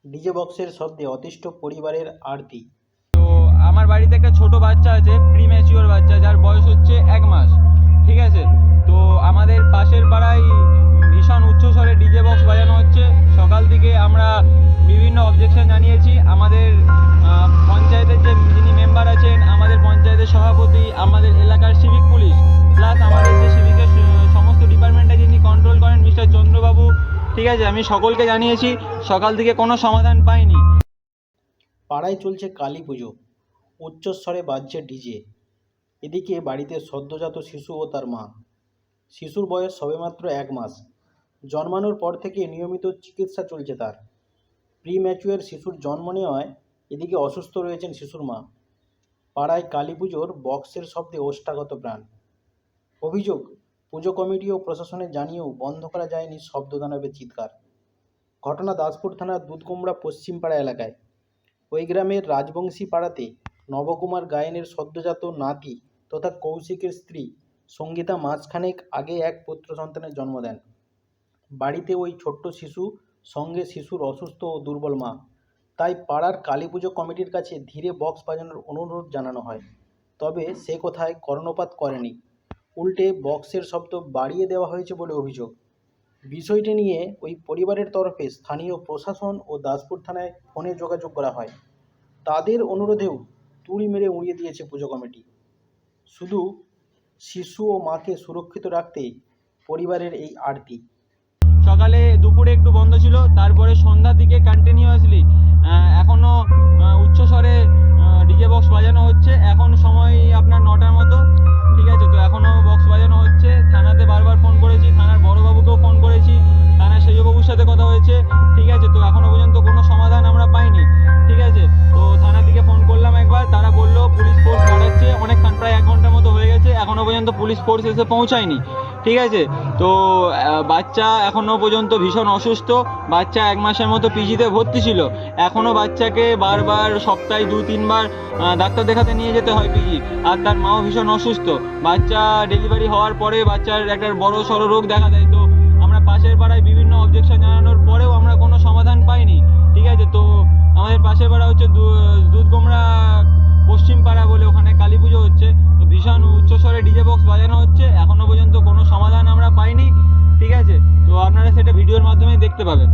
DJ বক্সের শব্দে অতিষ্ঠ পরিবারের আরতি। তো আমার বাড়িতে একটা ছোট বাচ্চা আছে, প্রিম্যাচিওর বাচ্চা, যার বয়স হচ্ছে 1 মাস। ঠিক আছে, তো আমাদের পাশের পাড়ায় ভীষণ উচ্চস্বরে ডিজে বক্স বাজানো হচ্ছে। সকাল থেকে আমরা বিভিন্ন অবজেকশন জানিয়েছি। আমাদের পঞ্চায়েতের যিনি মেম্বার আছেন, আমাদের পঞ্চায়েতের সভাপতি, আমাদের এলাকার সিভিক পুলিশ, প্লাস আমাদের যে সিভিকের সমস্ত ডিপার্টমেন্টে যিনি কন্ট্রোল করেন মিস্টার চন্দ্রবাবু, ঠিক আছে, আমি সকলকে জানিয়েছি, সকাল থেকে কোনো সমাধান পাইনি। পাড়ায় চলছে কালী পুজো, উচ্চস্বরে বাজছে ডিজে। এদিকে বাড়িতে সদ্যজাত শিশু ও তার মা। শিশুর বয়স সবেমাত্র 1 মাস। জন্মানোর পর থেকে নিয়মিত চিকিৎসা চলছে তার। প্রিম্যাচুয়ার শিশুর জন্ম নেওয়ায় এদিকে অসুস্থ রয়েছেন শিশুর মা। পাড়ায় কালী পুজোর বক্সের শব্দে ওষ্ঠাগত প্রাণ। অভিযোগ, পুজো কমিটি ও প্রশাসনে জানিয়েও বন্ধ করা যায়নি শব্দদানবের চিৎকার। ঘটনা দাসপুর থানার দুধকুমড়া পশ্চিম পাড়া এলাকায়। ওই গ্রামের রাজবংশী পাড়াতে নবকুমার গায়েনের সদ্যজাত নাতি তথা কৌশিকের স্ত্রী সঙ্গীতা মাসখানেক আগে এক পুত্র সন্তানের জন্ম দেন। বাড়িতে ওই ছোট্ট শিশু, সঙ্গে শিশুর অসুস্থ ও দুর্বল মা। তাই পাড়ার কালী পুজো কমিটির কাছে ধীরে বক্স বাজানোর অনুরোধ জানানো হয়। তবে সে কথায় কর্ণপাত করেনি, উল্টে বক্সের শব্দ বাড়িয়ে দেওয়া হয়েছে বলে অভিযোগ। বিষয়টি নিয়ে ওই পরিবারের তরফে স্থানীয় প্রশাসন ও দাসপুর থানায় ফোনে যোগাযোগ করা হয়। তাদের অনুরোধেও তুড়ি মেরে উড়িয়ে দিয়েছে পুজো কমিটি। শুধু শিশু ও মাকে সুরক্ষিত রাখতে পরিবারের এই আরতি। সকালে দুপুরে একটু বন্ধ ছিল, তারপরে সন্ধ্যার দিকে কন্টিনিউয়াসলি এখনও উচ্চস্বরে ডিজে বক্স বাজানো হচ্ছে। এখন সময় আপনার 9টার মতো। ঠিক আছে, তো এখনও বক্স বাজানো হচ্ছে। থানাতে বারবার ফোন করেছি, থানার বড়োবাবুকেও ফোন করেছি, থানার সেজবাবুর সাথে কথা হয়েছে। ঠিক আছে, তো এখনও পর্যন্ত কোনো সমাধান আমরা পাইনি। ঠিক আছে, তো থানা থেকে ফোন করলাম একবার, তারা বললো পুলিশ ফোর্স বাড়াচ্ছে। অনেকক্ষণ, প্রায় 1 ঘন্টার মতো হয়ে গেছে, এখনও পর্যন্ত পুলিশ ফোর্স এসে পৌঁছায়নি। ঠিক আছে, তো বাচ্চা এখনও পর্যন্ত ভীষণ অসুস্থ। বাচ্চা 1 মাসের মতো পিজিতে ভর্তি ছিল। এখনও বাচ্চাকে বারবার সপ্তাহে 2-3 বার ডাক্তার দেখাতে নিয়ে যেতে হয় পিজি। আর তার মাও ভীষণ অসুস্থ। বাচ্চা ডেলিভারি হওয়ার পরে বাচ্চার একটা বড় সড়ো রোগ দেখা দেয়। তো আমরা পাশের পাড়ায় বিভিন্ন অবজেকশন জানানোর পরেও আমরা কোনো সমাধান পাইনি। ঠিক আছে, তো আমাদের পাশের পাড়া হচ্ছে দুধকুমড়া পশ্চিম পাড়া বলে, ওখানে কালী পুজো হচ্ছে। তো ভীষণ উচ্চস্বরে ডিজে বক্স বাজানো হচ্ছে, এখনও পর্যন্ত কোনো সমাধান আমরা পাইনি। ঠিক আছে, তো আপনারা সেটা ভিডিওর মাধ্যমে দেখতে পাবেন।